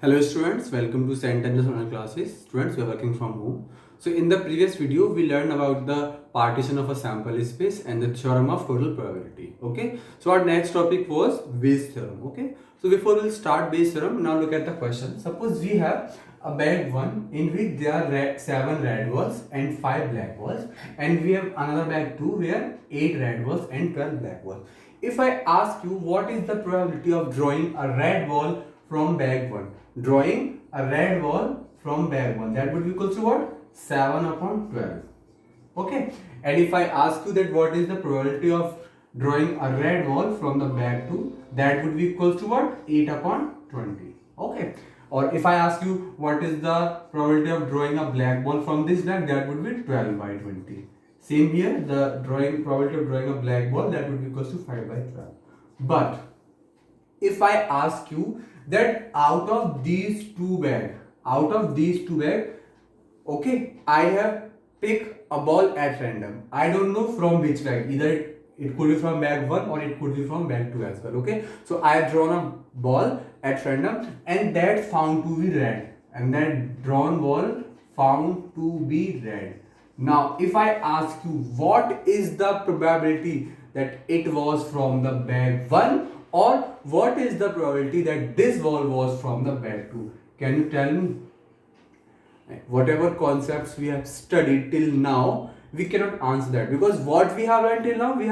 Hello students, welcome to St. Andrews Online Classes. Students, we are working from home. So in the previous video, we learned about the partition of a sample space and the theorem of total probability. Okay. So our next topic was Bayes theorem. Okay. So before we'll start Bayes theorem, now look at the question. Suppose we have a bag 1 in which there are 7 red balls and 5 black balls, and we have another bag 2 where 8 red balls and 12 black balls. If I ask you what is the probability of drawing a red ball from bag 1, drawing a red ball from bag 1, that would be equal to what? 7 upon 12. Okay. And if I ask you that what is the probability of drawing a red ball from the bag 2, that would be equal to what? 8 upon 20. Okay. Or if I ask you what is the probability of drawing a black ball from this bag, that would be 12 by 20. Same here, the probability of drawing a black ball, that would be equal to 5 by 12. But if I ask you that out of these two bags, okay, I have picked a ball at random. I don't know from which bag. Either it could be from bag 1 or it could be from bag 2 as well. Okay, so I have drawn a ball at random and that found to be red, and that drawn ball found to be red. Now if I ask you what is the probability that it was from the bag 1, or what is the probability that this ball was from the bag 2, can you tell me? Whatever concepts we have studied till now, we cannot answer that, because what we have learned till now, we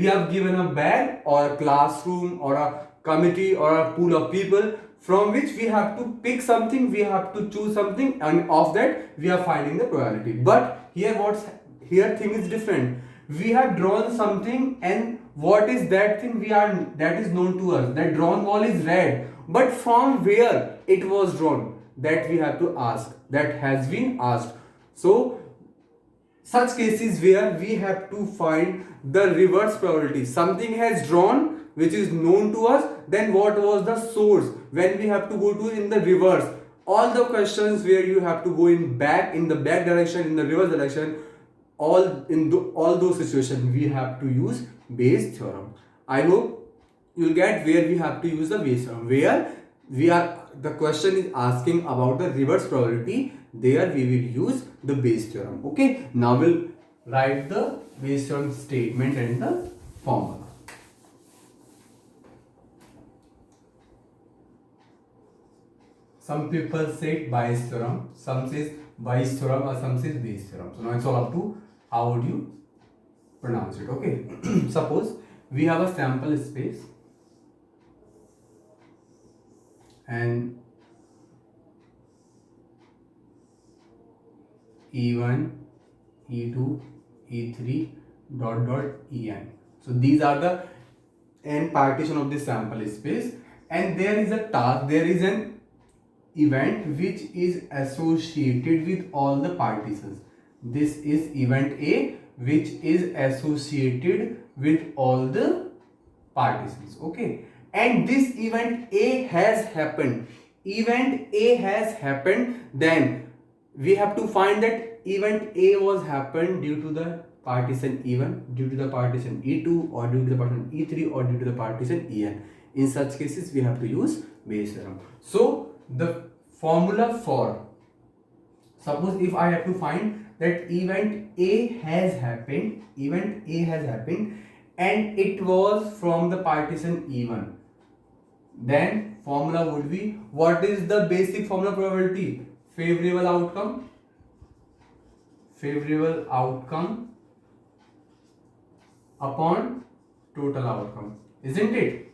have given a bag or a classroom or a committee or a pool of people from which we have to pick something, we have to choose something, and of that we are finding the probability. But here thing is different. We have drawn something, and what is that thing that is known to us, that drawn ball is red, but from where it was drawn, that we have to ask, that has been asked. So such cases where we have to find the reverse probability, something has drawn which is known to us, then what was the source, when we have to go to in the reverse. All the questions where you have to go in the back direction, in the reverse direction, all those situations we have to use Bayes theorem. I hope you'll get where we have to use the Bayes theorem, where the question is asking about the reverse probability, there we will use the Bayes theorem. Okay, now we'll write the Bayes theorem statement and the formula. Some people say Bayes theorem, some says Bayes theorem, or some says Bayes theorem. So now it's all up to how would you pronounce it. Okay. Suppose we have a sample space and E1, E2, E3, En. So these are the n partition of the sample space, and there is a task, there is an event which is associated with all the partitions. This is event A, which is associated with all the partitions. Okay, and this event A has happened. Then we have to find that event A was happened due to the partition E1, due to the partition E2, or due to the partition E3, or due to the partition En. In such cases we have to use Bayes theorem. So the formula for, suppose if I have to find that event A has happened, and it was from the partition E1, then formula would be, what is the basic formula probability? Favorable outcome upon total outcome, isn't it?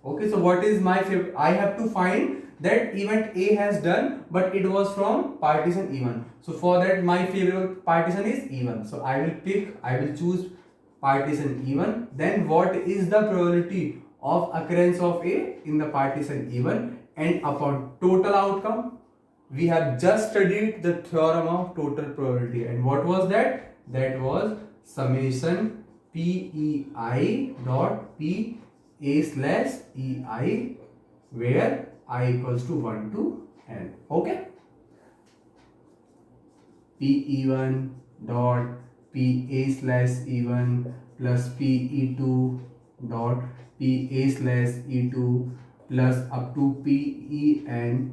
Okay, so what is my favorite? I have to find that event A has done, but it was from partition E1. So for that, my favorite partition is E1. So I will choose partition E1. Then what is the probability of occurrence of A in the partition E1, and upon total outcome? We have just studied the theorem of total probability, and what was that? That was summation PEI dot PA/EI, where I equals to 1 to n. Okay, PE1 dot PA/E1 plus PE2 dot PA/E2 plus up to Pen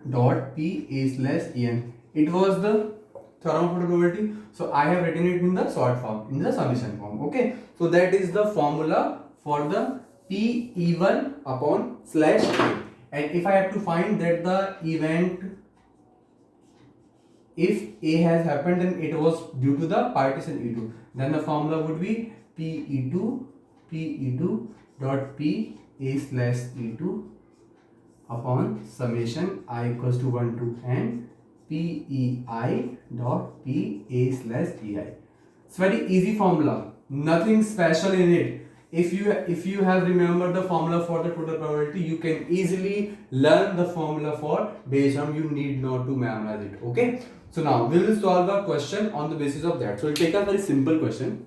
dot Pa slash En. It was the theorem of probability. So I have written it in the short form, in the summation form. Okay. So that is the formula for the Pe1 upon slash A. And if I have to find that the event, if A has happened and it was due to the partition E2, then the formula would be Pe2 dot Pa slash E2 upon summation I equals to 1 to n Pei dot Pa slash Ei. It's very easy formula, nothing special in it. If you have remembered the formula for the total probability, you can easily learn the formula for Bayes term. You need not to memorize it. Okay. So now we will solve a question on the basis of that. So we'll take a very simple question.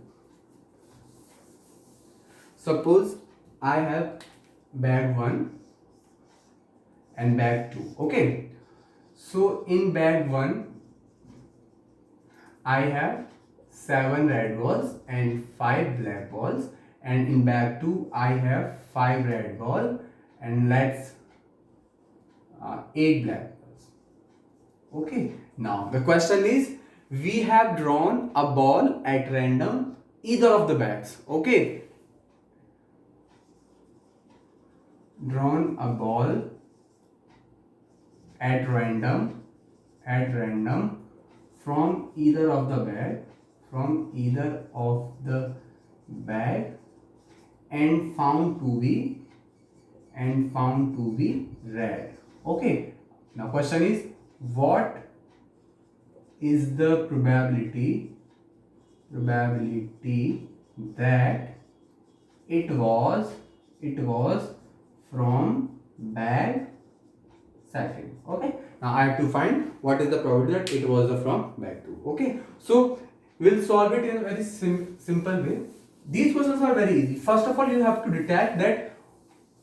Suppose I have bag 1 and bag 2. Okay. So in bag 1, I have 7 red balls and 5 black balls, and in bag 2 I have 5 red balls and 8 black balls. Okay. Now the question is, we have drawn a ball at random either of the bags. Okay. Drawn a ball at random from either of the bag and found to be red. Okay. Now question is, what is the probability that it was from bag second. Okay. Now I have to find what is the probability that it was from bag 2. Okay. So we'll solve it in a very simple way. These questions are very easy. First of all, you have to detect that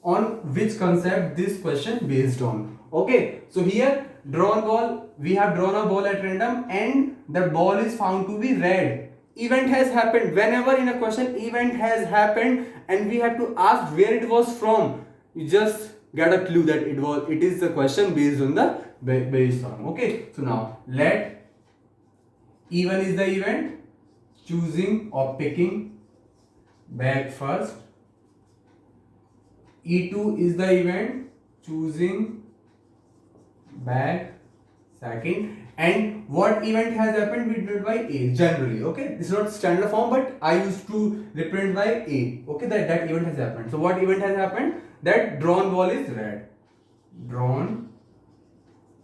on which concept this question based on. Okay. So here, we have drawn a ball at random and the ball is found to be red. Event has happened. Whenever in a question event has happened and we have to ask where it was from, you just get a clue that it is the question based on the Bayes term. Okay. So now let E1 is the event, choosing or picking bag first. E2 is the event, choosing bag second. And what event has happened, we did by A generally. Okay. This is not standard form, but I used to represent by A. Okay. That event has happened. So what event has happened? That drawn ball is red. Drawn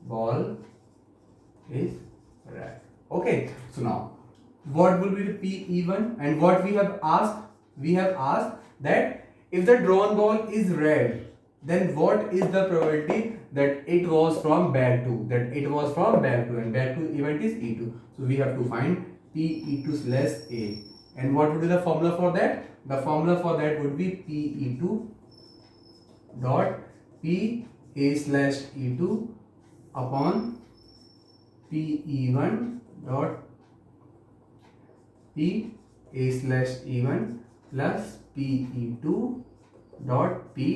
ball is red. Okay. So now what will be the Pe1, and what we have asked? We have asked that if the drawn ball is red, then what is the probability that it was from bag 2? And bag 2 event is E2. So we have to find Pe2 slash A. And what would be the formula for that? The formula for that would be Pe2 dot Pa slash E2 upon Pe1 dot Pa slash E1 plus Pe2 dot Pa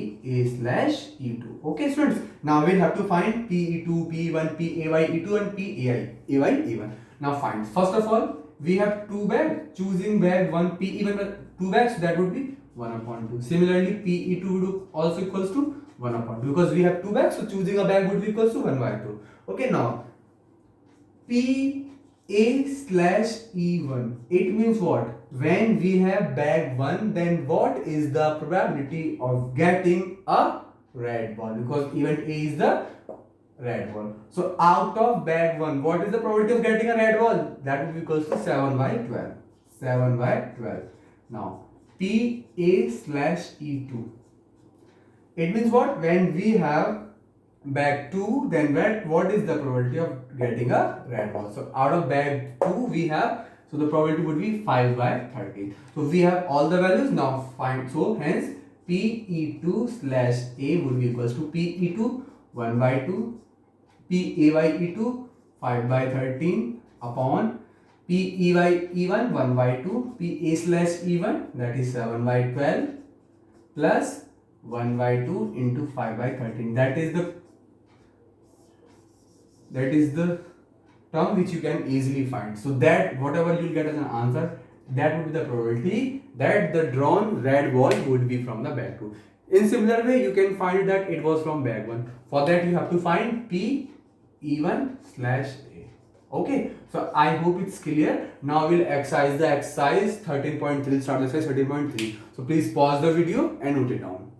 slash E2. Okay, students. Now we'll have to find Pe2, Pe1, Pay E2 and Pay E1. Now find. First of all, we have 2 bags. Choosing bag 1 Pe1 2 bags, that would be 1 upon 2. Similarly, Pe2 would also equals to 1 upon 2 because we have 2 bags. So choosing a bag would be equals to 1 by 2. Okay, now Pa slash E1. It means what? When we have bag 1, then what is the probability of getting a red ball? Because event A is the red ball. So out of bag 1, what is the probability of getting a red ball? That will be equals to 7 by 12. 7 by 12. Now Pa slash E2. It means what? When we have bag 2, then what is the probability of getting a red ball? So out of bag 2 we have, so the probability would be 5 by 13. So we have all the values. Now find, so hence Pe2 slash A would be equals to Pe2 1 by 2, Pa by E2 5 by 13 upon Pe by E1 1 by 2, Pa slash E1 that is 7 by 12 plus 1 by 2 into 5 by 13. That is the term which you can easily find. So that whatever you'll get as an answer, that would be the probability that the drawn red ball would be from the bag 2. In similar way, you can find that it was from bag 1. For that, you have to find P E1/A. Okay, so I hope it's clear. Now we'll exercise the exercise 13.3, start exercise 13.3. So please pause the video and note it down.